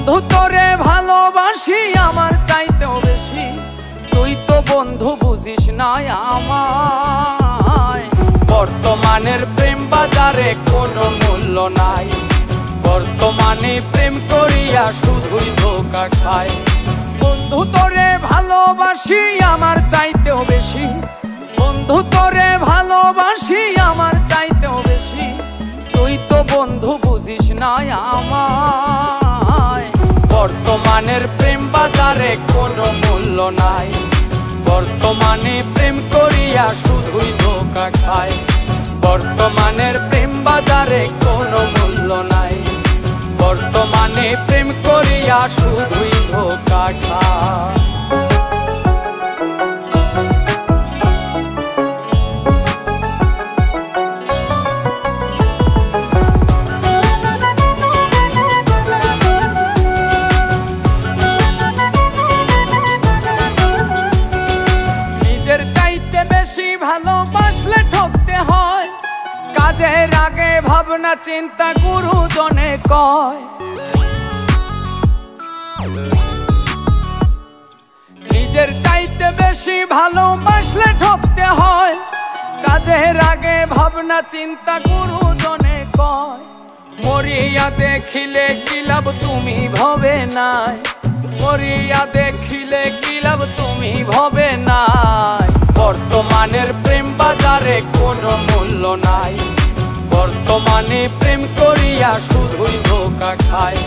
বন্ধু তোরে ভালোবাসি আমার চাইতেও বেশি, তুই তো বন্ধু বুঝিস না আমায়। বর্তমানের প্রেম বাজারে কোনো মূল্য নাই, বর্তমানে প্রেম করিয়া শুধুই ধোঁকা খায়। বন্ধু তোরে ভালোবাসি আমার চাইতেও বেশি, বন্ধু তোরে ভালোবাসি আমার চাইতেও বেশি, তুই তো বন্ধু বুঝিস না আমায়। বর্তমানের প্রেম বাজারে কোনো মূল্য নাই, বর্তমানে প্রেম করিয়া শুধুই ধোঁকা খায়। বর্তমানের প্রেম বাজারে কোনো মূল্য নাই, বর্তমানে প্রেম করিয়া শুধুই ধোঁকা খায়। নিজের চাইতে বেশি ভালোবাসলে ঠকতে হয়, কাজের আগে ভাবনা চিন্তা গুরুজনে কয়। নিজের চাইতে বেশি ভালোবাসলে ঠকতে হয়, কাজের আগে ভাবনা চিন্তা গুরুজনে কয়। মরিয়া দেখিলে কি লাভ তুমি ভবে নাই, মরিয়া দেখিলে কি লাভ তুমি ভবে নাই। বর্তমানের প্রেম বাজারে কোনো মূল্য নাই, বর্তমানে প্রেম করিয়া শুধুই ধোঁকা খায়।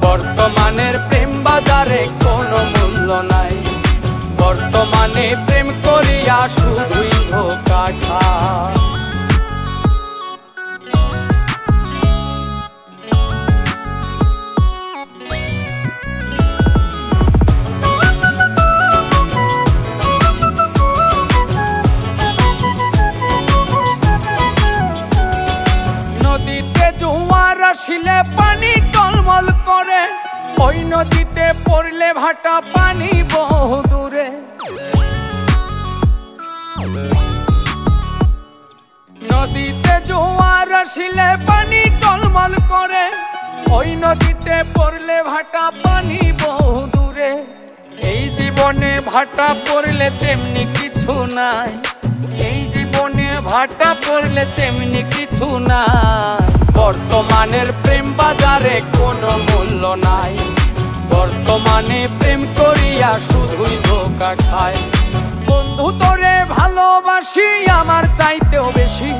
বর্তমানের প্রেম বাজারে কোনো মূল্য নাই, বর্তমানে প্রেম করিয়া শুধুই ধোঁকা খায়। নদীতে জোয়ার আসিলে পানি টলমল করে, ওই নদীতে পড়লে ভাটা পানি বহু দূরে। নদীতে জোয়ার আসিলে পানি টলমল করে, ওই নদীতে পড়লে ভাটা পানি বহু দূরে। এই জীবনে ভাটা পড়লে তেমনি কিছু নাই, এই জীবনে ভাটা পড়লে তেমনি কিছু নাই। বর্তমানের প্রেম বাজারে কোনো মূল্য নাই, বর্তমানে প্রেম করিয়া শুধুই ধোঁকা খায়। বন্ধু তোরে ভালোবাসি আমার চাইতেও বেশি,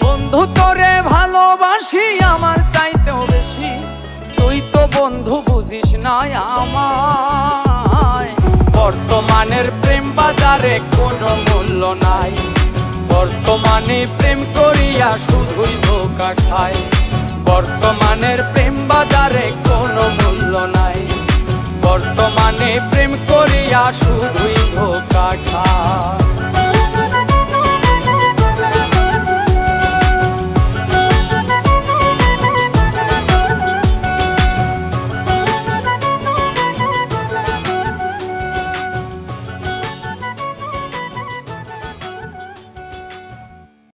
বন্ধু তোরে ভালোবাসি আমার চাইতেও বেশি, তুই তো বন্ধু বুঝিস না আমায়। বর্তমানের প্রেম বাজারে কোনো মূল্য নাই, বর্তমানে প্রেম করিয়া শুধুই ধোঁকা খায়। বর্তমানের প্রেম বাজারে কোনো মূল্য নাই, বর্তমানে প্রেম করিয়া শুধু